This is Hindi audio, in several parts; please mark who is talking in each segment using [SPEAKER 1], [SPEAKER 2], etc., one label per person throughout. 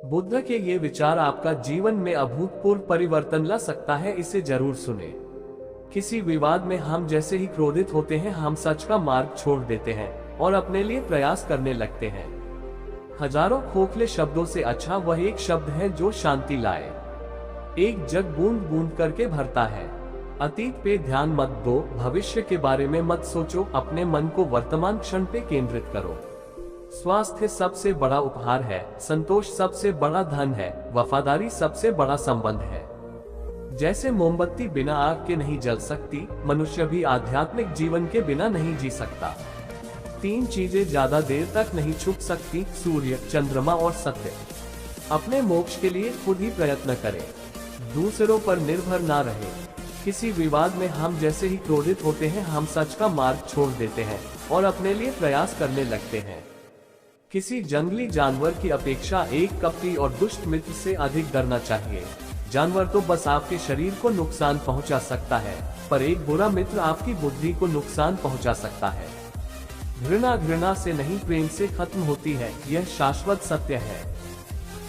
[SPEAKER 1] बुद्ध के ये विचार आपका जीवन में अभूतपूर्व परिवर्तन ला सकता है, इसे जरूर सुने। किसी विवाद में हम जैसे ही क्रोधित होते हैं, हम सच का मार्ग छोड़ देते हैं और अपने लिए प्रयास करने लगते हैं। हजारों खोखले शब्दों से अच्छा वह एक शब्द है जो शांति लाए। एक जग बूंद बूंद करके भरता है। अतीत पे ध्यान मत दो, भविष्य के बारे में मत सोचो, अपने मन को वर्तमान क्षण पे केंद्रित करो। स्वास्थ्य सबसे बड़ा उपहार है, संतोष सबसे बड़ा धन है, वफादारी सबसे बड़ा संबंध है। जैसे मोमबत्ती बिना आग के नहीं जल सकती, मनुष्य भी आध्यात्मिक जीवन के बिना नहीं जी सकता। तीन चीजें ज्यादा देर तक नहीं छुप सकती, सूर्य, चंद्रमा और सत्य। अपने मोक्ष के लिए खुद ही प्रयत्न करें, दूसरों पर निर्भर ना रहे। किसी विवाद में हम जैसे ही क्रोधित होते हैं, हम सच का मार्ग छोड़ देते हैं और अपने लिए प्रयास करने लगते हैं। किसी जंगली जानवर की अपेक्षा एक कपटी और दुष्ट मित्र से अधिक डरना चाहिए। जानवर तो बस आपके शरीर को नुकसान पहुंचा सकता है, पर एक बुरा मित्र आपकी बुद्धि को नुकसान पहुंचा सकता है। घृणा घृणा से नहीं, प्रेम से खत्म होती है, यह शाश्वत सत्य है।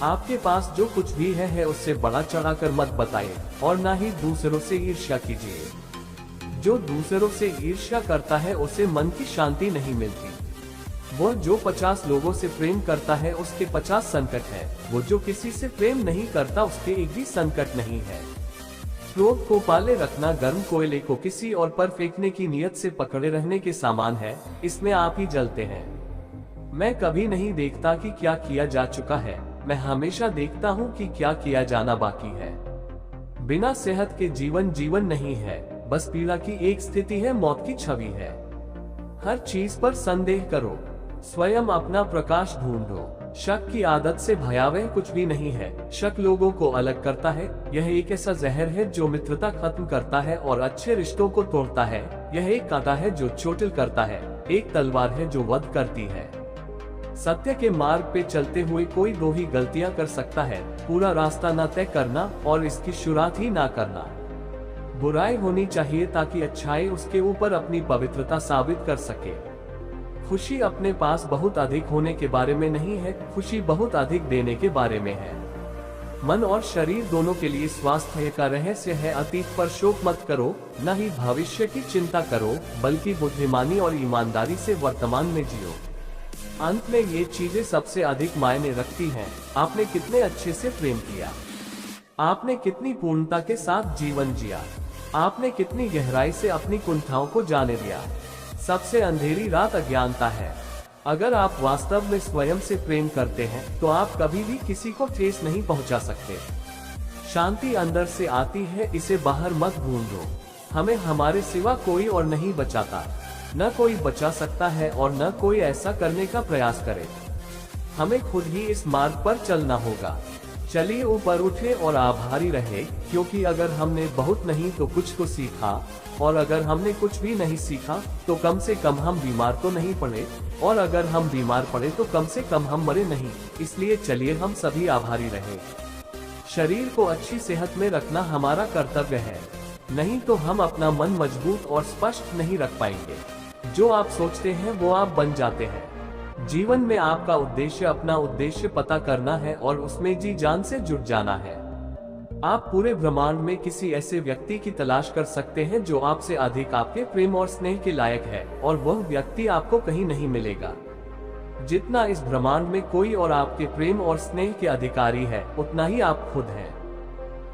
[SPEAKER 1] आपके पास जो कुछ भी है उससे बड़ा चढ़ाकर मत बताएं और ना ही दूसरों से ईर्ष्या कीजिए। जो दूसरों से ईर्ष्या करता है उसे मन की शांति नहीं मिलती। वो जो 50 लोगों से प्रेम करता है उसके 50 संकट है, वो जो किसी से प्रेम नहीं करता उसके एक भी संकट नहीं है। क्रोध को पाले रखना गर्म कोयले को किसी और पर फेंकने की नियत से पकड़े रहने के समान है, इसमें आप ही जलते हैं। मैं कभी नहीं देखता कि क्या किया जा चुका है, मैं हमेशा देखता हूँ कि क्या किया जाना बाकी है। बिना सेहत के जीवन जीवन नहीं है, बस पीड़ा की एक स्थिति है, मौत की छवि है। हर चीज पर संदेह करो, स्वयं अपना प्रकाश ढूंढो। शक की आदत से भयावह कुछ भी नहीं है। शक लोगों को अलग करता है। यह एक ऐसा जहर है जो मित्रता खत्म करता है और अच्छे रिश्तों को तोड़ता है। यह एक कांटा है जो चोटिल करता है, एक तलवार है जो वध करती है। सत्य के मार्ग पे चलते हुए कोई दो ही गलतियां कर सकता है, पूरा रास्ता न तय करना और इसकी शुरुआत ही ना करना। बुराई होनी चाहिए ताकि अच्छाई उसके ऊपर अपनी पवित्रता साबित कर सके। खुशी अपने पास बहुत अधिक होने के बारे में नहीं है, खुशी बहुत अधिक देने के बारे में है। मन और शरीर दोनों के लिए स्वास्थ्य का रहस्य है। अतीत पर शोक मत करो, न ही भविष्य की चिंता करो, बल्कि बुद्धिमानी और ईमानदारी से वर्तमान में जियो। अंत में ये चीजें सबसे अधिक मायने रखती हैं। आपने कितने अच्छे से प्रेम किया, आपने कितनी पूर्णता के साथ जीवन जिया, आपने कितनी गहराई से अपनी कुंठाओं को जाने दिया। सबसे अंधेरी रात अज्ञानता है। अगर आप वास्तव में स्वयं से प्रेम करते हैं तो आप कभी भी किसी को ठेस नहीं पहुंचा सकते। शांति अंदर से आती है, इसे बाहर मत ढूंढो। हमें हमारे सिवा कोई और नहीं बचाता, न कोई बचा सकता है और न कोई ऐसा करने का प्रयास करे। हमें खुद ही इस मार्ग पर चलना होगा। चलिए ऊपर उठे और आभारी रहे, क्योंकि अगर हमने बहुत नहीं तो कुछ तो सीखा, और अगर हमने कुछ भी नहीं सीखा तो कम से कम हम बीमार तो नहीं पड़े, और अगर हम बीमार पड़े तो कम से कम हम मरे नहीं। इसलिए चलिए हम सभी आभारी रहे। शरीर को अच्छी सेहत में रखना हमारा कर्तव्य है, नहीं तो हम अपना मन मजबूत और स्पष्ट नहीं रख पाएंगे। जो आप सोचते हैं वो आप बन जाते हैं। जीवन में आपका उद्देश्य अपना उद्देश्य पता करना है और उसमें जी जान से जुट जाना है। आप पूरे ब्रह्मांड में किसी ऐसे व्यक्ति की तलाश कर सकते हैं जो आपसे अधिक आपके प्रेम और स्नेह के लायक है, और वह व्यक्ति आपको कहीं नहीं मिलेगा। जितना इस ब्रह्मांड में कोई और आपके प्रेम और स्नेह के अधिकारी है, उतना ही आप खुद हैं।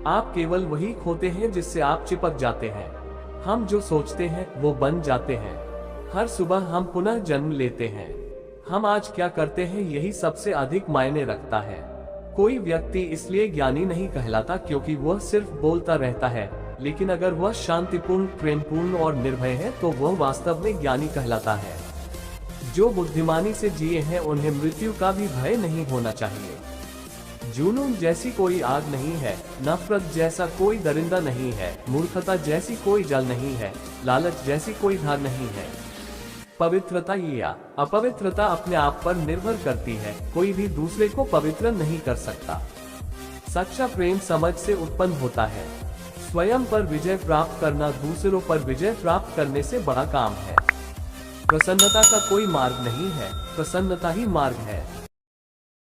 [SPEAKER 1] आप केवल वही खोते हैं जिससे आप चिपक जाते हैं। हम जो सोचते हैं वो बन जाते हैं। हर सुबह हम पुनः जन्म लेते हैं। हम आज क्या करते हैं यही सबसे अधिक मायने रखता है। कोई व्यक्ति इसलिए ज्ञानी नहीं कहलाता क्योंकि वह सिर्फ बोलता रहता है, लेकिन अगर वह शांतिपूर्ण, प्रेमपूर्ण और निर्भय है तो वह वास्तव में ज्ञानी कहलाता है। जो बुद्धिमानी से जिए हैं उन्हें मृत्यु का भी भय नहीं होना चाहिए। जुनून जैसी कोई आग नहीं है, नफरत जैसा कोई दरिंदा नहीं है, मूर्खता जैसी कोई जल नहीं है, लालच जैसी कोई धार नहीं है। पवित्रता या अपवित्रता अपने आप पर निर्भर करती है, कोई भी दूसरे को पवित्र नहीं कर सकता। सच्चा प्रेम समझ से उत्पन्न होता है। स्वयं पर विजय प्राप्त करना दूसरों पर विजय प्राप्त करने से बड़ा काम है। प्रसन्नता का कोई मार्ग नहीं है, प्रसन्नता ही मार्ग है।